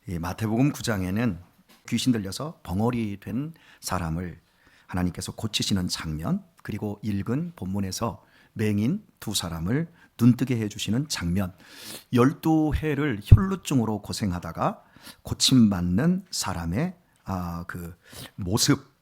이 마태복음 9장에는 귀신 들려서 벙어리 된 사람을 하나님께서 고치시는 장면, 그리고 읽은 본문에서 맹인 두 사람을 눈뜨게 해주시는 장면, 12해를 혈루증으로 고생하다가 고침받는 사람의 그 모습,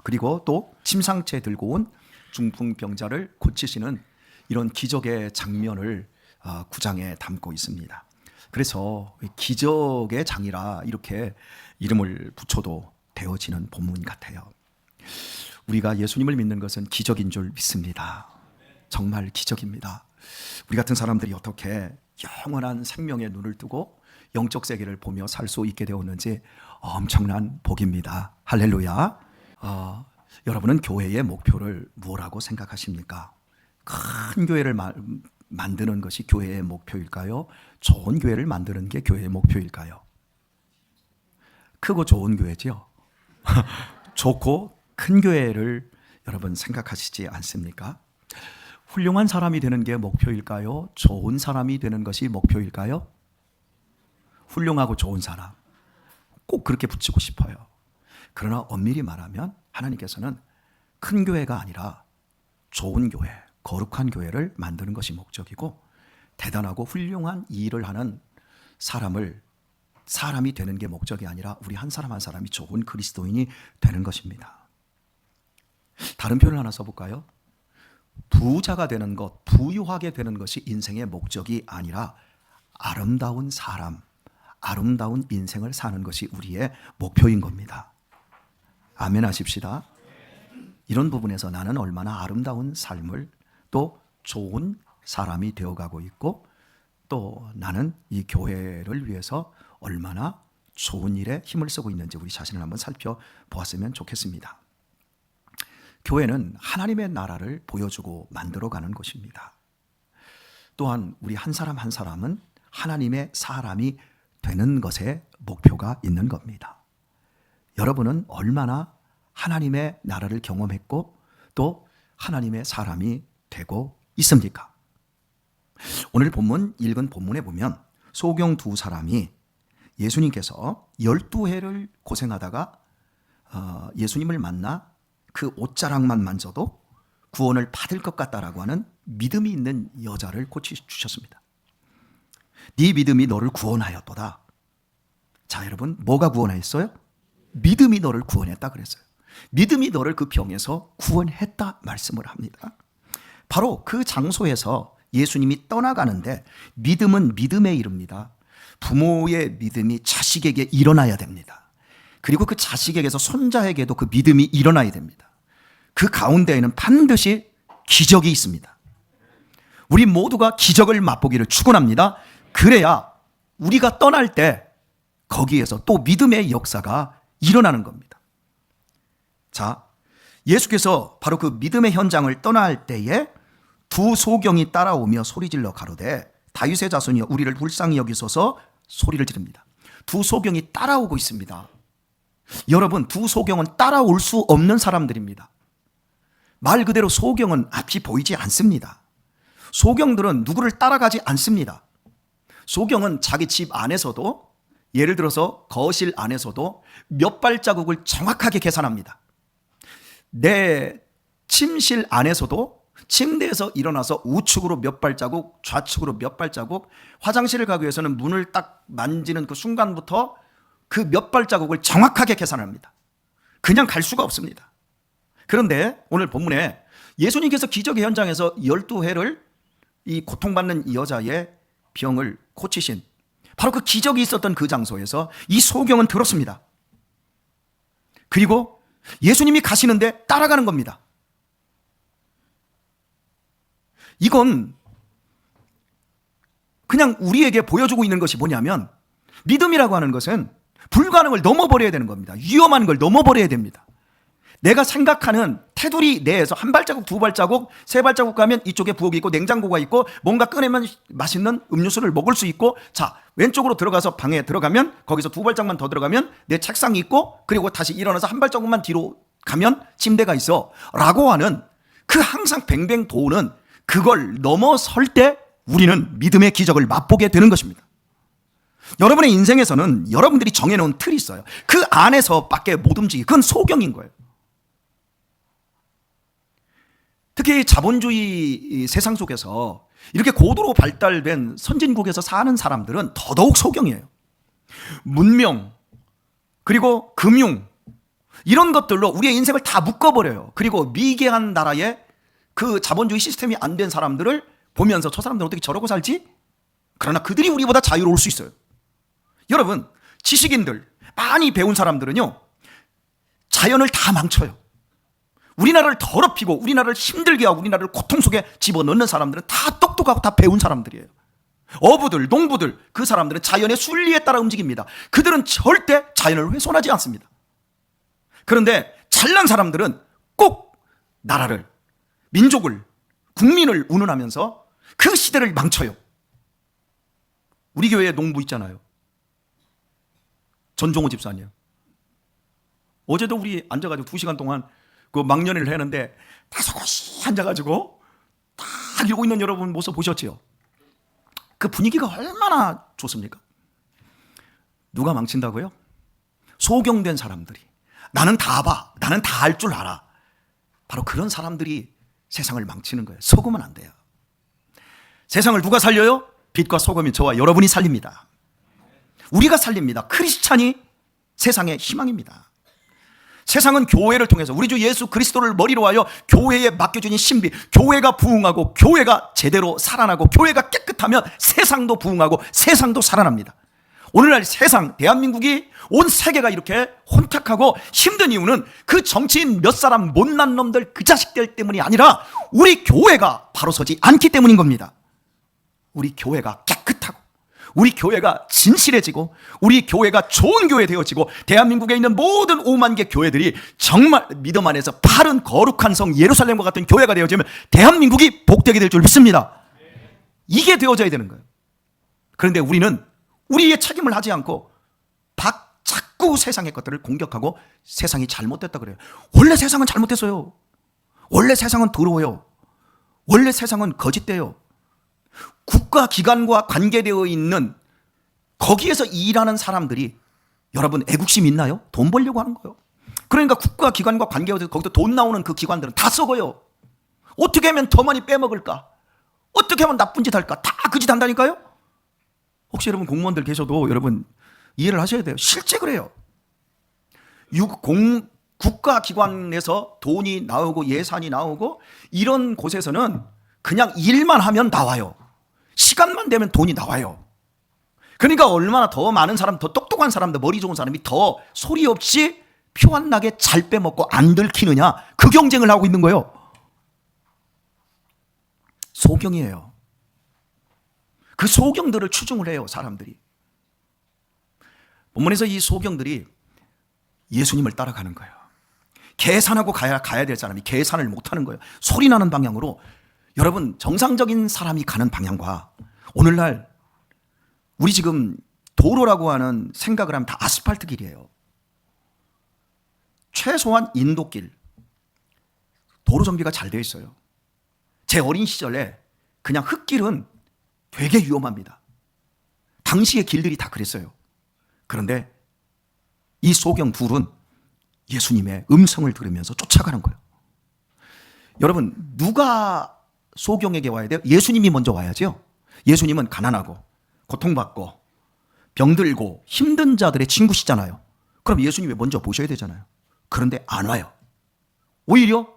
그리고 또 침상채 들고 온 중풍병자를 고치시는 이런 기적의 장면을 9장에 담고 있습니다. 그래서 기적의 장이라 이렇게 이름을 붙여도 되어지는 본문 같아요. 우리가 예수님을 믿는 것은 기적인 줄 믿습니다. 정말 기적입니다. 우리 같은 사람들이 어떻게 영원한 생명의 눈을 뜨고 영적 세계를 보며 살 수 있게 되었는지 엄청난 복입니다. 할렐루야. 여러분은 교회의 목표를 무엇라고 생각하십니까? 큰 교회를 만드는 것이 교회의 목표일까요? 좋은 교회를 만드는 게 교회의 목표일까요? 크고 좋은 교회죠. 좋고 큰 교회를 여러분 생각하시지 않습니까? 훌륭한 사람이 되는 게 목표일까요? 좋은 사람이 되는 것이 목표일까요? 훌륭하고 좋은 사람, 꼭 그렇게 붙이고 싶어요. 그러나 엄밀히 말하면 하나님께서는 큰 교회가 아니라 좋은 교회, 거룩한 교회를 만드는 것이 목적이고, 대단하고 훌륭한 일을 하는 사람이 되는 게 목적이 아니라 우리 한 사람 한 사람이 좋은 그리스도인이 되는 것입니다. 다른 표현을 하나 써볼까요? 부자가 되는 것, 부유하게 되는 것이 인생의 목적이 아니라 아름다운 사람, 아름다운 인생을 사는 것이 우리의 목표인 겁니다. 아멘 하십시다. 이런 부분에서 나는 얼마나 아름다운 삶을, 또 좋은 사람이 되어가고 있고, 또 나는 이 교회를 위해서 얼마나 좋은 일에 힘을 쓰고 있는지 우리 자신을 한번 살펴보았으면 좋겠습니다. 교회는 하나님의 나라를 보여주고 만들어가는 곳입니다. 또한 우리 한 사람 한 사람은 하나님의 사람이 되는 것에 목표가 있는 겁니다. 여러분은 얼마나 하나님의 나라를 경험했고 또 하나님의 사람이 되고 있습니까? 오늘 본문 읽은 본문에 보면 소경 두 사람이 예수님께서 12해를 고생하다가 예수님을 만나 그 옷자락만 만져도 구원을 받을 것 같다라고 하는 믿음이 있는 여자를 고치주셨습니다. 네 믿음이 너를 구원하였도다. 자, 여러분, 뭐가 구원하였어요? 믿음이 너를 구원했다 그랬어요. 믿음이 너를 그 병에서 구원했다 말씀을 합니다. 바로 그 장소에서 예수님이 떠나가는데, 믿음은 믿음에 이릅니다. 부모의 믿음이 자식에게 일어나야 됩니다. 그리고 그 자식에게서 손자에게도 그 믿음이 일어나야 됩니다. 그 가운데에는 반드시 기적이 있습니다. 우리 모두가 기적을 맛보기를 축원합니다. 그래야 우리가 떠날 때 거기에서 또 믿음의 역사가 일어나는 겁니다. 자, 예수께서 바로 그 믿음의 현장을 떠날 때에 두 소경이 따라오며 소리질러 가로되 다윗의 자손이여 우리를 불쌍히 여기소서 소리를 지릅니다. 두 소경이 따라오고 있습니다. 여러분, 두 소경은 따라올 수 없는 사람들입니다. 말 그대로 소경은 앞이 보이지 않습니다. 소경들은 누구를 따라가지 않습니다. 소경은 자기 집 안에서도, 예를 들어서 거실 안에서도 몇 발자국을 정확하게 계산합니다. 내 침실 안에서도 침대에서 일어나서 우측으로 몇 발자국, 좌측으로 몇 발자국, 화장실을 가기 위해서는 문을 딱 만지는 그 순간부터 그 몇 발자국을 정확하게 계산합니다. 그냥 갈 수가 없습니다. 그런데 오늘 본문에 예수님께서 기적의 현장에서 12해를 이 고통받는 이 여자의 병을 고치신 바로 그 기적이 있었던 그 장소에서 이 소경은 들었습니다. 그리고 예수님이 가시는데 따라가는 겁니다. 이건 그냥 우리에게 보여주고 있는 것이 뭐냐면, 믿음이라고 하는 것은 불가능을 넘어버려야 되는 겁니다. 위험한 걸 넘어버려야 됩니다. 내가 생각하는 테두리 내에서 한 발자국, 두 발자국, 세 발자국 가면 이쪽에 부엌이 있고 냉장고가 있고 뭔가 꺼내면 맛있는 음료수를 먹을 수 있고, 자, 왼쪽으로 들어가서 방에 들어가면 거기서 두 발짝만 더 들어가면 내 책상이 있고, 그리고 다시 일어나서 한 발자국만 뒤로 가면 침대가 있어 라고 하는 그 항상 뱅뱅 도는 그걸 넘어설 때 우리는 믿음의 기적을 맛보게 되는 것입니다. 여러분의 인생에서는 여러분들이 정해놓은 틀이 있어요. 그 안에서밖에 못 움직이고 그건 소경인 거예요. 특히 자본주의 세상 속에서 이렇게 고도로 발달된 선진국에서 사는 사람들은 더더욱 소경이에요. 문명, 그리고 금융, 이런 것들로 우리의 인생을 다 묶어버려요. 그리고 미개한 나라에 그 자본주의 시스템이 안 된 사람들을 보면서 저 사람들은 어떻게 저러고 살지? 그러나 그들이 우리보다 자유로울 수 있어요. 여러분, 지식인들, 많이 배운 사람들은요, 자연을 다 망쳐요. 우리나라를 더럽히고 우리나라를 힘들게 하고 우리나라를 고통 속에 집어넣는 사람들은 다 똑똑하고 다 배운 사람들이에요. 어부들, 농부들, 그 사람들은 자연의 순리에 따라 움직입니다. 그들은 절대 자연을 훼손하지 않습니다. 그런데 잘난 사람들은 꼭 나라를, 민족을, 국민을 운운하면서 그 시대를 망쳐요. 우리 교회에 농부 있잖아요. 전종호 집사님. 어제도 우리 앉아가지고 2시간 동안 그 망년회를 했는데 다소곳이 앉아가지고 딱 읽고 있는 여러분 모습 보셨지요? 그 분위기가 얼마나 좋습니까? 누가 망친다고요? 소경된 사람들이. 나는 다 봐. 나는 다 알 줄 알아. 바로 그런 사람들이 세상을 망치는 거예요. 속으면 안 돼요. 세상을 누가 살려요? 빛과 소금이 저와 여러분이 살립니다. 우리가 살립니다. 크리스찬이 세상의 희망입니다. 세상은 교회를 통해서 우리 주 예수 그리스도를 머리로 하여 교회에 맡겨주신 신비, 교회가 부흥하고 교회가 제대로 살아나고 교회가 깨끗하면 세상도 부흥하고 세상도 살아납니다. 오늘날 세상, 대한민국이 온 세계가 이렇게 혼탁하고 힘든 이유는 그 정치인 몇 사람 못난 놈들 그 자식들 때문이 아니라 우리 교회가 바로 서지 않기 때문인 겁니다. 우리 교회가 깨끗하고 우리 교회가 진실해지고 우리 교회가 좋은 교회 되어지고 대한민국에 있는 모든 5만 개 교회들이 정말 믿음 안에서 바른 거룩한 성 예루살렘과 같은 교회가 되어지면 대한민국이 복되게 될 줄 믿습니다. 이게 되어져야 되는 거예요. 그런데 우리는 우리의 책임을 하지 않고 자꾸 세상의 것들을 공격하고 세상이 잘못됐다 그래요. 원래 세상은 잘못됐어요. 원래 세상은 더러워요. 원래 세상은 거짓돼요. 국가기관과 관계되어 있는 거기에서 일하는 사람들이 여러분 애국심 있나요? 돈 벌려고 하는 거예요. 그러니까 국가기관과 관계되어 거기서 돈 나오는 그 기관들은 다 썩어요. 어떻게 하면 더 많이 빼먹을까? 어떻게 하면 나쁜 짓 할까? 다 그 짓 한다니까요? 혹시 여러분 공무원들 계셔도 여러분 이해를 하셔야 돼요. 실제 그래요. 국가기관에서 돈이 나오고 예산이 나오고 이런 곳에서는 그냥 일만 하면 나와요. 시간만 되면 돈이 나와요. 그러니까 얼마나 더 많은 사람, 더 똑똑한 사람들, 머리 좋은 사람이 더 소리 없이 표 안 나게 잘 빼먹고 안 들키느냐, 그 경쟁을 하고 있는 거예요. 소경이에요. 그 소경들을 추종을 해요, 사람들이. 본문에서 이 소경들이 예수님을 따라가는 거예요. 계산하고 가야 될 사람이 계산을 못하는 거예요. 소리 나는 방향으로. 여러분, 정상적인 사람이 가는 방향과 오늘날 우리 지금 도로라고 하는 생각을 하면 다 아스팔트 길이에요. 최소한 인도길, 도로 정비가 잘 되어 있어요. 제 어린 시절에 그냥 흙길은 되게 위험합니다. 당시의 길들이 다 그랬어요. 그런데 이 소경 둘은 예수님의 음성을 들으면서 쫓아가는 거예요. 여러분, 누가 소경에게 와야 돼요? 예수님이 먼저 와야죠. 예수님은 가난하고 고통받고 병들고 힘든 자들의 친구시잖아요. 그럼 예수님이 먼저 보셔야 되잖아요. 그런데 안 와요. 오히려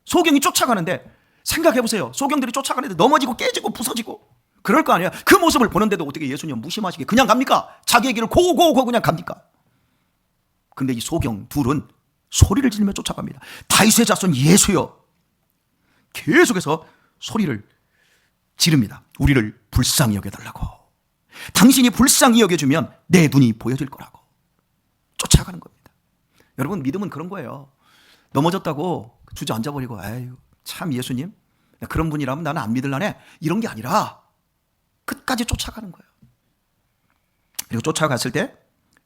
소경이 쫓아가는데, 생각해보세요. 소경들이 쫓아가는데 넘어지고 깨지고 부서지고 그럴 거 아니에요. 그 모습을 보는데도 어떻게 예수님 무심하시게 그냥 갑니까? 자기의 길을 고고고 그냥 갑니까? 근데 이 소경 둘은 소리를 지르며 쫓아갑니다. 다윗의 자손 예수여, 계속해서 소리를 지릅니다. 우리를 불쌍히 여겨달라고. 당신이 불쌍히 여겨주면 내 눈이 보여질 거라고. 쫓아가는 겁니다. 여러분, 믿음은 그런 거예요. 넘어졌다고 주저앉아버리고 아유 참 예수님 그런 분이라면 나는 안 믿을라네, 이런 게 아니라 끝까지 쫓아가는 거예요. 그리고 쫓아갔을 때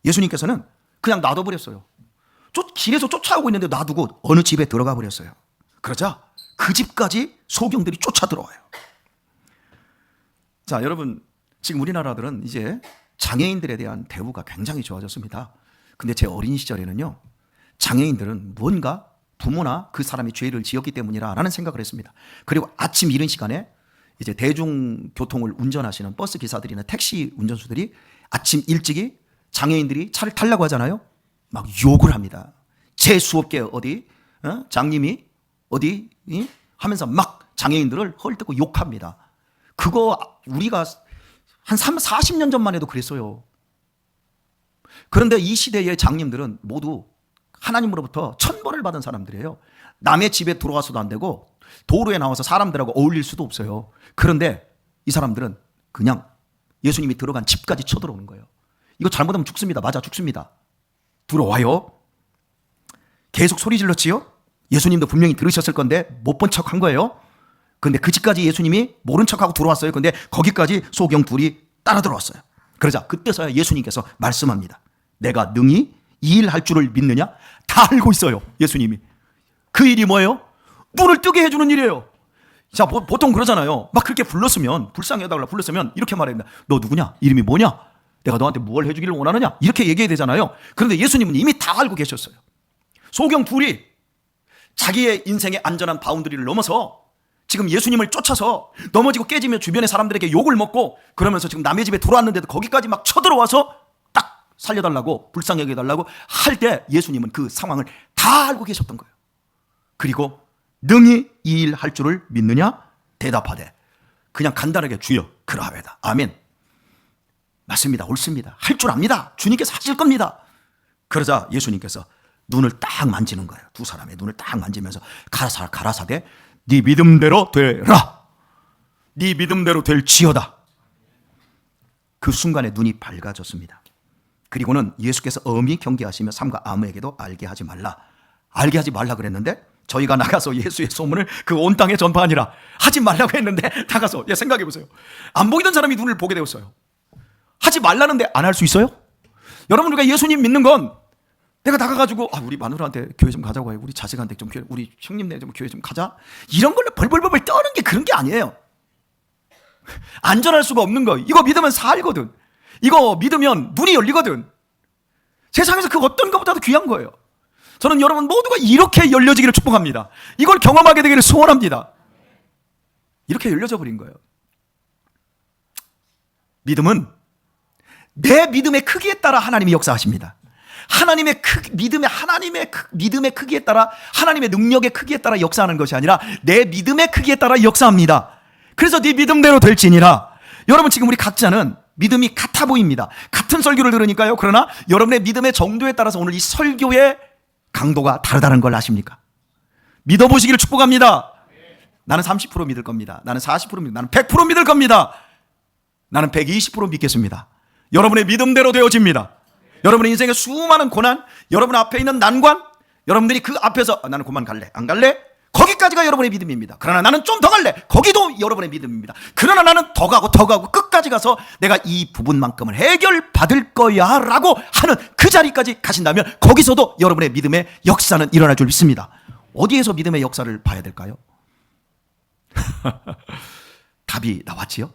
예수님께서는 그냥 놔둬버렸어요. 길에서 쫓아오고 있는데 놔두고 어느 집에 들어가 버렸어요. 그러자 그 집까지 소경들이 쫓아 들어와요. 자, 여러분, 지금 우리나라들은 이제 장애인들에 대한 대우가 굉장히 좋아졌습니다. 근데 제 어린 시절에는요, 장애인들은 뭔가 부모나 그 사람이 죄를 지었기 때문이라는 생각을 했습니다. 그리고 아침 이른 시간에 이제 대중교통을 운전하시는 버스 기사들이나 택시 운전수들이 아침 일찍이 장애인들이 차를 타려고 하잖아요. 막 욕을 합니다. 재수없게 어디 장님이 어디 하면서 막 장애인들을 헐뜯고 욕합니다. 그거 우리가 한 40년 전만 해도 그랬어요. 그런데 이 시대의 장님들은 모두 하나님으로부터 천벌을 받은 사람들이에요. 남의 집에 들어와서도 안 되고 도로에 나와서 사람들하고 어울릴 수도 없어요. 그런데 이 사람들은 그냥 예수님이 들어간 집까지 쳐들어오는 거예요. 이거 잘못하면 죽습니다. 맞아, 죽습니다. 들어와요. 계속 소리 질렀지요. 예수님도 분명히 들으셨을 건데 못 본 척 한 거예요. 근데 그 집까지 예수님이 모른 척하고 들어왔어요. 근데 거기까지 소경 둘이 따라 들어왔어요. 그러자 그때서야 예수님께서 말씀합니다. 내가 능히 이 일 할 줄을 믿느냐? 다 알고 있어요. 예수님이. 그 일이 뭐예요? 눈을 뜨게 해주는 일이에요. 자, 보통 그러잖아요. 막 그렇게 불렀으면, 불쌍히 해달라 불렀으면 이렇게 말합니다. 너 누구냐? 이름이 뭐냐? 내가 너한테 뭘 해주기를 원하느냐? 이렇게 얘기해야 되잖아요. 그런데 예수님은 이미 다 알고 계셨어요. 소경 둘이 자기의 인생의 안전한 바운더리를 넘어서 지금 예수님을 쫓아서 넘어지고 깨지며 주변의 사람들에게 욕을 먹고 그러면서 지금 남의 집에 들어왔는데도 거기까지 막 쳐들어와서 딱 살려달라고 불쌍히 여겨달라고 할 때 예수님은 그 상황을 다 알고 계셨던 거예요. 그리고 능히 이 일 할 줄을 믿느냐? 대답하되 그냥 간단하게 주여 그러하외다. 아멘. 맞습니다. 옳습니다. 할 줄 압니다. 주님께서 하실 겁니다. 그러자 예수님께서 눈을 딱 만지는 거예요. 두 사람의 눈을 딱 만지면서 가라사대 네 믿음대로 되라. 네 믿음대로 될지어다. 그 순간에 눈이 밝아졌습니다. 그리고는 예수께서 엄히 경계하시며 삼가 아무에게도 알게 하지 말라. 알게 하지 말라 그랬는데 저희가 나가서 예수의 소문을 그 온 땅에 전파하니라. 하지 말라고 했는데 나가서 생각해 보세요. 안 보이던 사람이 눈을 보게 되었어요. 하지 말라는데 안 할 수 있어요? 여러분, 우리가 예수님 믿는 건 내가 나가가지고 우리 마누라한테 교회 좀 가자고 해. 우리 자식한테 좀 교회, 우리 형님네 좀 교회 좀 가자. 이런 걸로 벌벌벌 떠는 게 그런 게 아니에요. 안전할 수가 없는 거. 이거 믿으면 살거든. 이거 믿으면 눈이 열리거든. 세상에서 그 어떤 것보다도 귀한 거예요. 저는 여러분 모두가 이렇게 열려지기를 축복합니다. 이걸 경험하게 되기를 소원합니다. 이렇게 열려져 버린 거예요. 믿음은 내 믿음의 크기에 따라 하나님이 역사하십니다. 하나님의 믿음의 크기에 따라, 하나님의 능력의 크기에 따라 역사하는 것이 아니라 내 믿음의 크기에 따라 역사합니다. 그래서 네 믿음대로 될지니라. 여러분, 지금 우리 각자는 믿음이 같아 보입니다. 같은 설교를 들으니까요. 그러나 여러분의 믿음의 정도에 따라서 오늘 이 설교의 강도가 다르다는 걸 아십니까? 믿어보시기를 축복합니다. 나는 30% 믿을 겁니다. 나는 40% 믿을, 나는 100% 믿을 겁니다. 나는 120% 믿겠습니다. 여러분의 믿음대로 되어집니다. 여러분의 인생의 수많은 고난, 여러분 앞에 있는 난관, 여러분들이 그 앞에서 나는 그만 갈래, 안 갈래? 거기까지가 여러분의 믿음입니다. 그러나 나는 좀 더 갈래. 거기도 여러분의 믿음입니다. 그러나 나는 더 가고 끝까지 가서 내가 이 부분만큼은 해결받을 거야 라고 하는 그 자리까지 가신다면 거기서도 여러분의 믿음의 역사는 일어날 줄 믿습니다. 어디에서 믿음의 역사를 봐야 될까요? 답이 나왔지요?